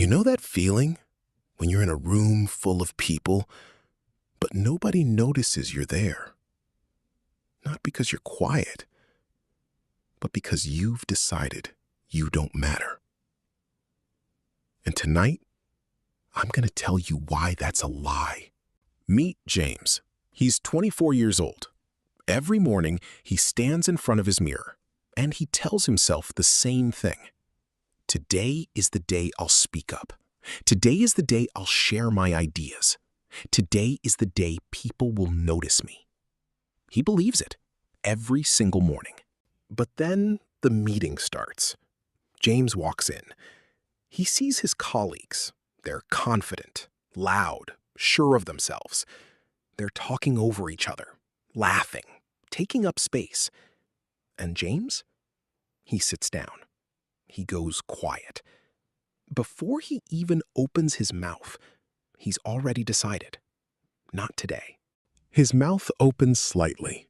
You know that feeling when you're in a room full of people, but nobody notices you're there? Not because you're quiet, but because you've decided you don't matter. And tonight, I'm going to tell you why that's a lie. Meet James. He's 24 years old. Every morning, he stands in front of his mirror, and he tells himself the same thing. Today is the day I'll speak up. Today is the day I'll share my ideas. Today is the day people will notice me. He believes it every single morning. But then the meeting starts. James walks in. He sees his colleagues. They're confident, loud, sure of themselves. They're talking over each other, laughing, taking up space. And James? He sits down. He goes quiet. Before he even opens his mouth, he's already decided. Not today. His mouth opens slightly.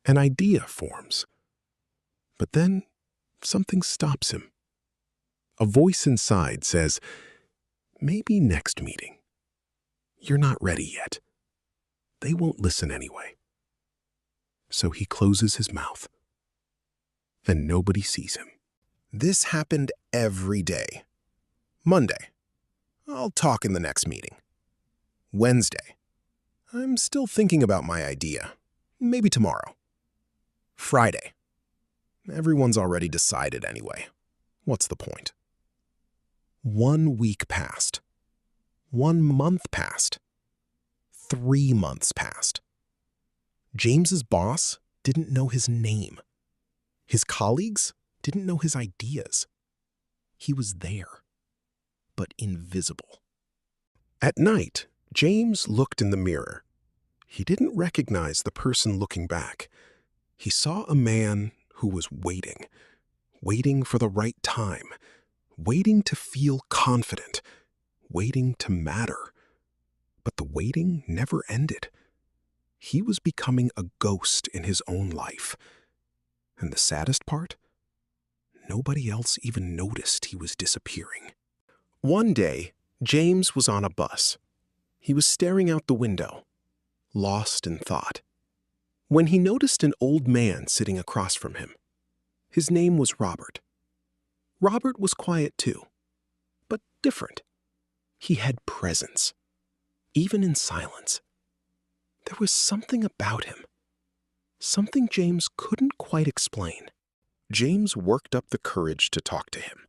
An idea forms. But then something stops him. A voice inside says, maybe next meeting. You're not ready yet. They won't listen anyway. So he closes his mouth. And nobody sees him. This happened every day. Monday, I'll talk in the next meeting. Wednesday, I'm still thinking about my idea. Maybe tomorrow. Friday, everyone's already decided anyway. What's the point? 1 week passed. 1 month passed. 3 months passed. James's boss didn't know his name. His colleagues didn't know his ideas. He was there, but invisible. At night, James looked in the mirror. He didn't recognize the person looking back. He saw a man who was waiting for the right time, waiting to feel confident, waiting to matter. But the waiting never ended. He was becoming a ghost in his own life. And the saddest part? Nobody else even noticed he was disappearing. One day, James was on a bus. He was staring out the window, lost in thought, when he noticed an old man sitting across from him. His name was Robert. Robert was quiet too, but different. He had presence, even in silence. There was something about him, something James couldn't quite explain. James worked up the courage to talk to him.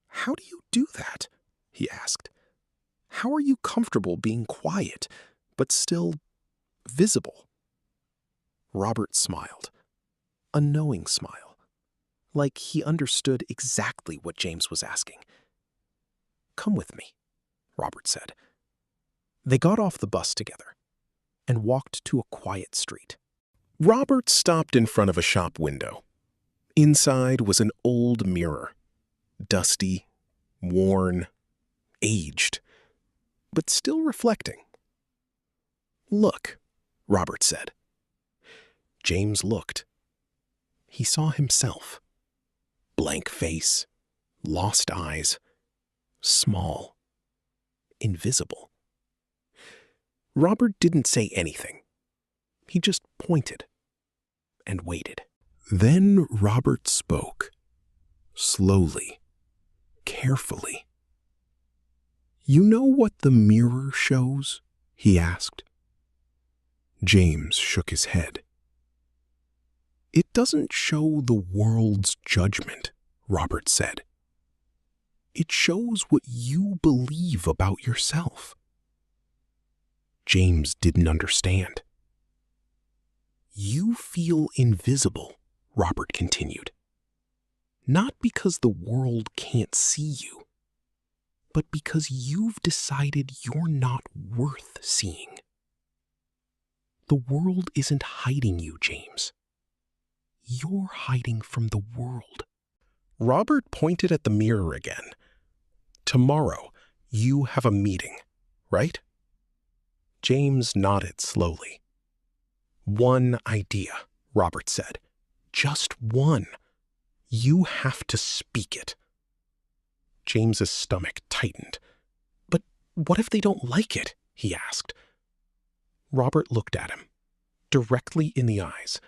"How do you do that?" he asked. "How are you comfortable being quiet, but still visible?" Robert smiled, a knowing smile, like he understood exactly what James was asking. "Come with me," Robert said. They got off the bus together and walked to a quiet street. Robert stopped in front of a shop window. Inside was an old mirror, dusty, worn, aged, but still reflecting. "Look," Robert said. James looked. He saw himself. Blank face, lost eyes, small, invisible. Robert didn't say anything. He just pointed and waited. Then Robert spoke, slowly, carefully. "You know what the mirror shows?" he asked. James shook his head. "It doesn't show the world's judgment," Robert said. "It shows what you believe about yourself." James didn't understand. "You feel invisible," Robert continued. "Not because the world can't see you, but because you've decided you're not worth seeing. The world isn't hiding you, James. You're hiding from the world." Robert pointed at the mirror again. "Tomorrow, you have a meeting, right?" James nodded slowly. "One idea," Robert said. "Just one. You have to speak it." James's stomach tightened. "But what if they don't like it?" he asked. Robert looked at him, directly in the eyes.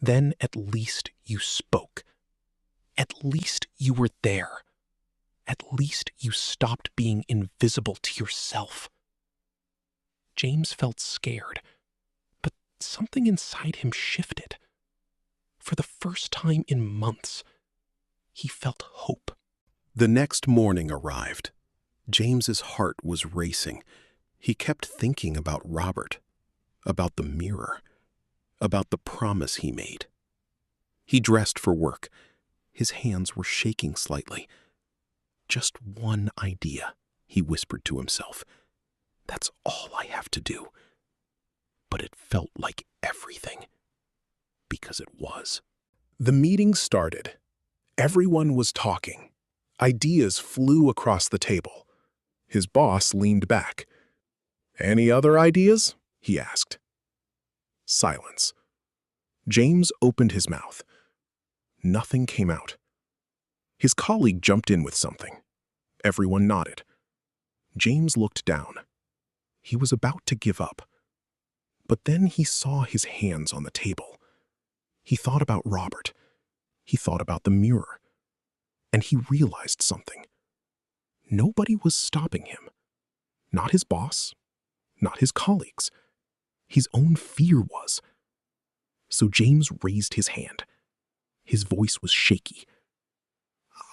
"Then at least you spoke. At least you were there. At least you stopped being invisible to yourself." James felt scared, but something inside him shifted. For the first time in months, he felt hope. The next morning arrived. James's heart was racing. He kept thinking about Robert, about the mirror, about the promise he made. He dressed for work. His hands were shaking slightly. "Just one idea," he whispered to himself. "That's all I have to do." But it felt like everything, because it was. The meeting started. Everyone was talking. Ideas flew across the table. His boss leaned back. "Any other ideas?" he asked. Silence. James opened his mouth. Nothing came out. His colleague jumped in with something. Everyone nodded. James looked down. He was about to give up. But then he saw his hands on the table. He thought about Robert. He thought about the mirror. And he realized something. Nobody was stopping him. Not his boss. Not his colleagues. His own fear was. So James raised his hand. His voice was shaky.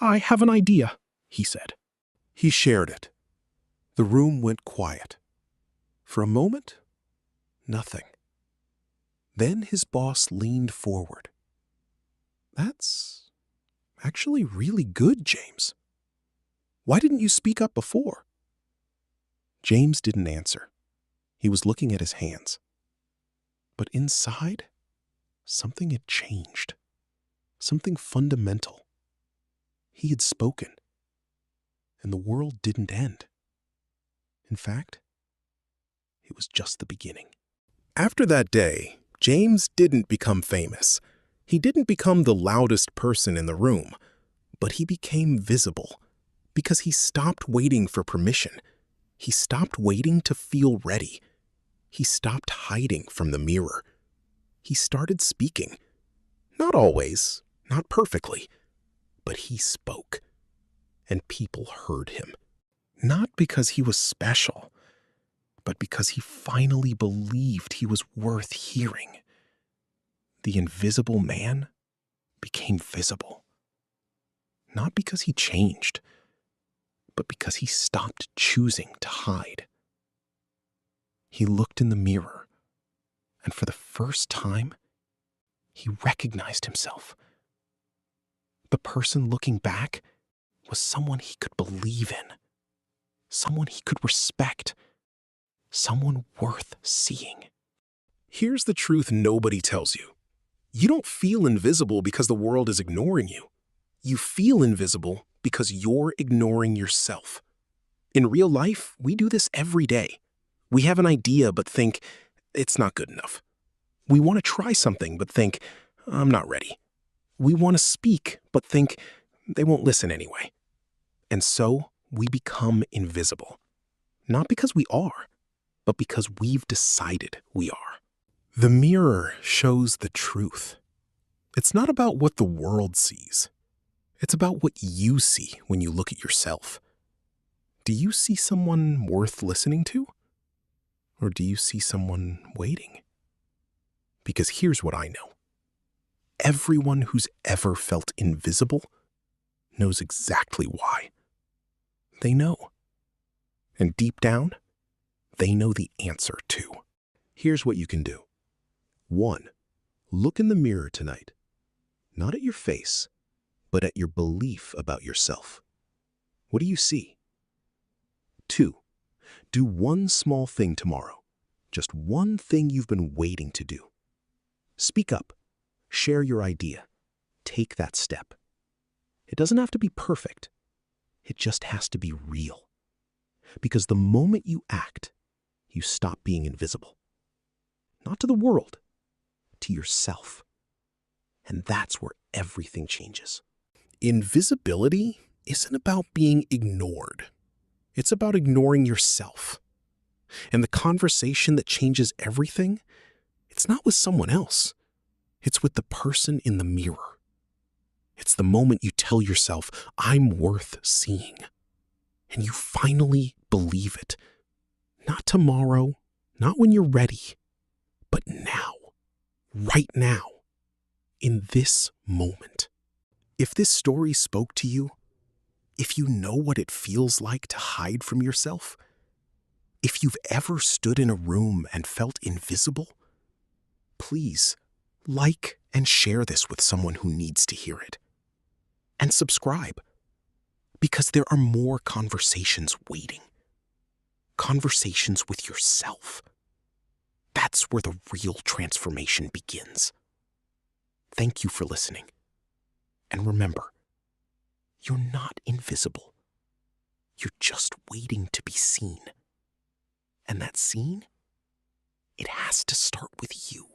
"I have an idea," he said. He shared it. The room went quiet. For a moment, nothing. Then his boss leaned forward. "That's actually really good, James. Why didn't you speak up before?" James didn't answer. He was looking at his hands. But inside, something had changed. Something fundamental. He had spoken. And the world didn't end. In fact, it was just the beginning. After that day, James didn't become famous. He didn't become the loudest person in the room, but he became visible because he stopped waiting for permission. He stopped waiting to feel ready. He stopped hiding from the mirror. He started speaking. Not always, not perfectly, but he spoke. And people heard him. Not because he was special, but because he finally believed he was worth hearing. The invisible man became visible. Not because he changed, but because he stopped choosing to hide. He looked in the mirror, and for the first time, he recognized himself. The person looking back was someone he could believe in, someone he could respect, someone worth seeing. Here's the truth nobody tells you. You don't feel invisible because the world is ignoring you. You feel invisible because you're ignoring yourself. In real life, we do this every day. We have an idea but think, it's not good enough. We want to try something but think, I'm not ready. We want to speak but think, they won't listen anyway. And so we become invisible. Not because we are, but because we've decided we are. The mirror shows the truth. It's not about what the world sees. It's about what you see when you look at yourself. Do you see someone worth listening to? Or do you see someone waiting? Because here's what I know. Everyone who's ever felt invisible knows exactly why. They know. And deep down, they know the answer too. Here's what you can do. 1. Look in the mirror tonight. Not at your face, but at your belief about yourself. What do you see? 2. Do one small thing tomorrow. Just one thing you've been waiting to do. Speak up. Share your idea. Take that step. It doesn't have to be perfect. It just has to be real. Because the moment you act, you stop being invisible. Not to the world, to yourself. And that's where everything changes. Invisibility isn't about being ignored. It's about ignoring yourself. And the conversation that changes everything, it's not with someone else. It's with the person in the mirror. It's the moment you tell yourself, I'm worth seeing. And you finally believe it. Not tomorrow, not when you're ready, but now, right now, in this moment. If this story spoke to you, if you know what it feels like to hide from yourself, if you've ever stood in a room and felt invisible, please like and share this with someone who needs to hear it. And subscribe, because there are more conversations waiting. Conversations with yourself. That's where the real transformation begins. Thank you for listening. And remember, you're not invisible. You're just waiting to be seen. And that scene, it has to start with you.